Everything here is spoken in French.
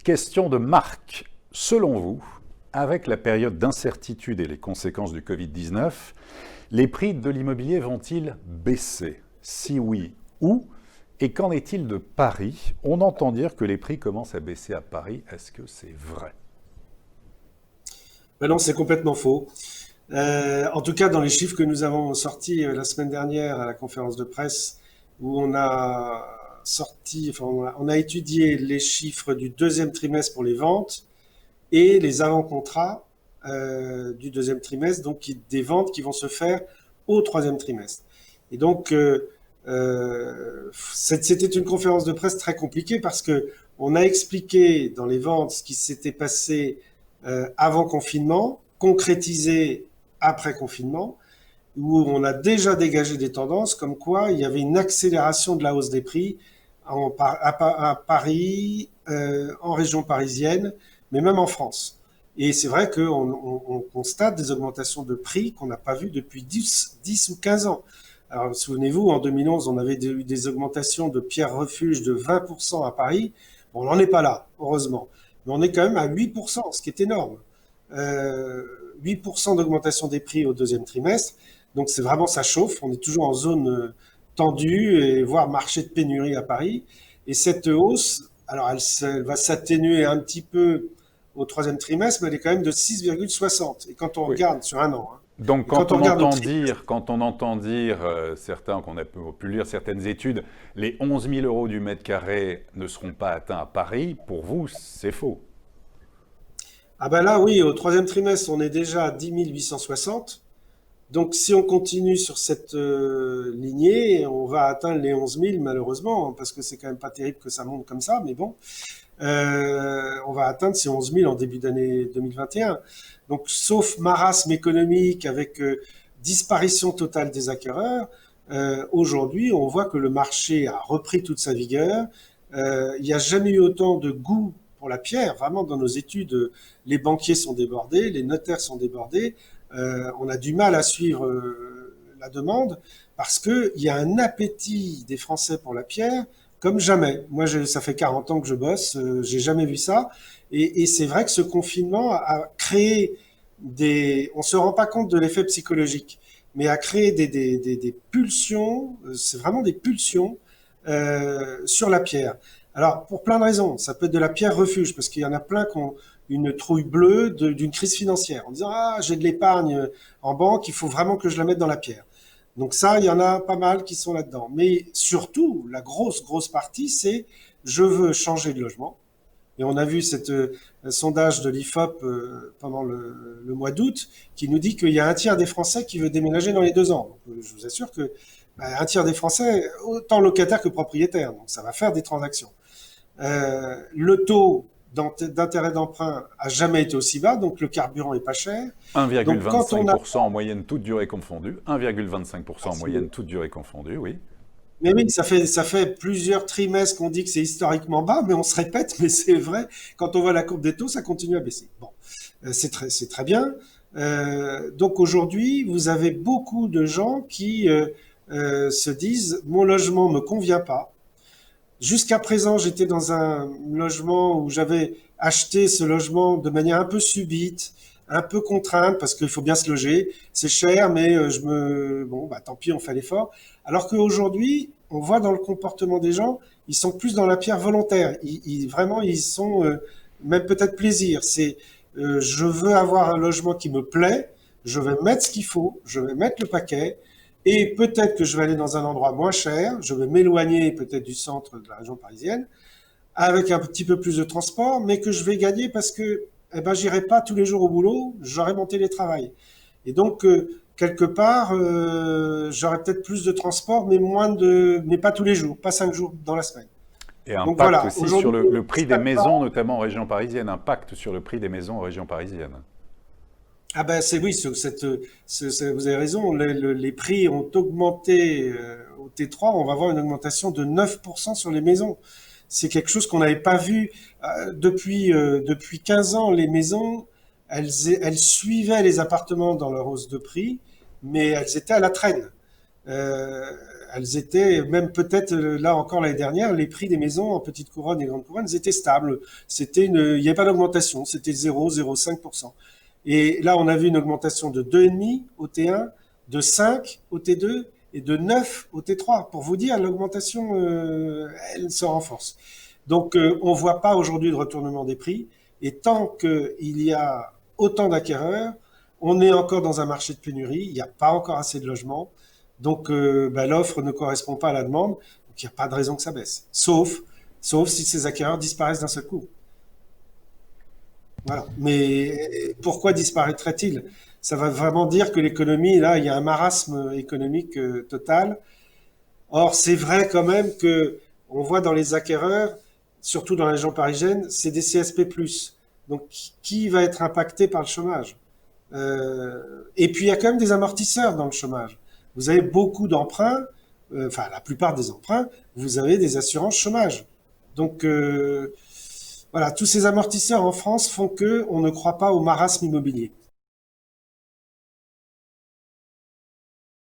Question de Marc. Selon vous, avec la période d'incertitude et les conséquences du Covid-19, les prix de l'immobilier vont-ils baisser? Si oui, où? Et qu'en est-il de Paris? On entend dire que les prix commencent à baisser à Paris. Est-ce que c'est vrai? Ben non, c'est complètement faux. En tout cas, dans les chiffres que nous avons sortis la semaine dernière à la conférence de presse, où on a on a étudié les chiffres du deuxième trimestre pour les ventes et les avant-contrats du deuxième trimestre, donc des ventes qui vont se faire au troisième trimestre. Et donc, c'était une conférence de presse très compliquée parce que on a expliqué dans les ventes ce qui s'était passé avant confinement, concrétisé après confinement, où on a déjà dégagé des tendances comme quoi il y avait une accélération de la hausse des prix à Paris, en région parisienne, mais même en France. Et c'est vrai qu'on constate des augmentations de prix qu'on n'a pas vues depuis 10 ou 15 ans. Alors, souvenez-vous, en 2011, on avait eu des augmentations de pierres refuge de 20% à Paris. Bon, on n'en est pas là, heureusement. Mais on est quand même à 8%, ce qui est énorme. 8% d'augmentation des prix au deuxième trimestre. Donc, c'est vraiment, ça chauffe. On est toujours en zone tendue et voire marché de pénurie à Paris. Et cette hausse, alors elle va s'atténuer un petit peu au troisième trimestre, mais elle est quand même de 6,60. Et quand on Oui. regarde sur un an, hein, Donc et quand on regarde au trimestre, quand on entend dire certains, qu'on a pu lire certaines études, les 11 000 euros du mètre carré ne seront pas atteints à Paris, pour vous, c'est faux. ah ben là, oui, au troisième trimestre, on est déjà à 10 860. Donc, si on continue sur cette lignée, on va atteindre les 11 000 malheureusement, hein, parce que c'est quand même pas terrible que ça monte comme ça, mais bon, on va atteindre ces 11 000 en début d'année 2021. Donc, sauf marasme économique avec disparition totale des acquéreurs, aujourd'hui, on voit que le marché a repris toute sa vigueur. Il n'y a jamais eu autant de goût pour la pierre. Vraiment, dans nos études, les banquiers sont débordés, les notaires sont débordés. On a du mal à suivre la demande parce qu'il y a un appétit des Français pour la pierre comme jamais. Moi, ça fait 40 ans que je bosse, j'ai jamais vu ça. Et c'est vrai que ce confinement a créé on se rend pas compte de l'effet psychologique, mais a créé des pulsions, c'est vraiment des pulsions sur la pierre. Alors, pour plein de raisons, ça peut être de la pierre refuge, parce qu'il y en a plein qui ont une trouille bleue d'une crise financière, en disant ah j'ai de l'épargne en banque, il faut vraiment que je la mette dans la pierre. Donc ça, il y en a pas mal qui sont là-dedans. Mais surtout, la grosse partie, c'est je veux changer de logement. Et on a vu cette sondage de l'IFOP pendant le mois d'août qui nous dit qu'il y a un tiers des Français qui veut déménager dans les 2 ans. Donc, je vous assure que un tiers des Français, autant locataires que propriétaires. Donc ça va faire des transactions. Le taux d'intérêt d'emprunt a jamais été aussi bas, donc le carburant est pas cher. Donc quand on a 1,25% en moyenne, toute durée confondue. 1,25% en moyenne, toute durée confondue, oui. mais oui, ça fait plusieurs trimestres qu'on dit que c'est historiquement bas, mais on se répète, mais c'est vrai. Quand on voit la courbe des taux, ça continue à baisser. Bon, c'est très bien. Donc aujourd'hui, vous avez beaucoup de gens qui se disent mon logement me convient pas. Jusqu'à présent, j'étais dans un logement où j'avais acheté ce logement de manière un peu subite, un peu contrainte, parce qu'il faut bien se loger. C'est cher, mais bon, bah, tant pis, on fait l'effort. Alors qu'aujourd'hui, on voit dans le comportement des gens, ils sont plus dans la pierre volontaire. Vraiment, ils sont même peut-être plaisir. Je veux avoir un logement qui me plaît, je vais mettre ce qu'il faut, je vais mettre le paquet, et peut-être que je vais aller dans un endroit moins cher, je vais m'éloigner peut-être du centre de la région parisienne, avec un petit peu plus de transport, mais que je vais gagner parce que eh ben, j'irai pas tous les jours au boulot, j'aurai mon télétravail. Et donc, quelque part, j'aurai peut-être plus de transport, mais pas tous les jours, pas 5 jours dans la semaine. Et Donc impact voilà, aussi sur aujourd'hui, le prix des maisons, notamment en région parisienne. Impact sur le prix des maisons en région parisienne. ah ben c'est oui, vous avez raison, les prix ont augmenté au T3, on va avoir une augmentation de 9% sur les maisons. C'est quelque chose qu'on n'avait pas vu depuis 15 ans. Les maisons, elles suivaient les appartements dans leur hausse de prix, mais elles étaient à la traîne. euh, elles étaient, même peut-être là encore l'année dernière, les prix des maisons en petite couronne et grande couronne, ils étaient stables. Il n'y avait pas d'augmentation, c'était 0,05%. Et là, on a vu une augmentation de 2,5 au T1, de 5 au T2 et de 9 au T3. Pour vous dire, l'augmentation, elle se renforce. Donc, on ne voit pas aujourd'hui de retournement des prix. Et tant qu'il y a autant d'acquéreurs, on est encore dans un marché de pénurie. Il n'y a pas encore assez de logements. Donc, l'offre ne correspond pas à la demande. Donc, il n'y a pas de raison que ça baisse. Sauf si ces acquéreurs disparaissent d'un seul coup. Voilà. Mais pourquoi disparaîtrait-il? Ça va vraiment dire que l'économie, là, il y a un marasme économique total. Or, c'est vrai quand même que on voit dans les acquéreurs, surtout dans la région parisienne, c'est des CSP+. Donc, qui va être impacté par le chômage? Et puis, il y a quand même des amortisseurs dans le chômage. Vous avez beaucoup d'emprunts, enfin, la plupart des emprunts, vous avez des assurances chômage. Donc, voilà, tous ces amortisseurs en France font que on ne croit pas au marasme immobilier.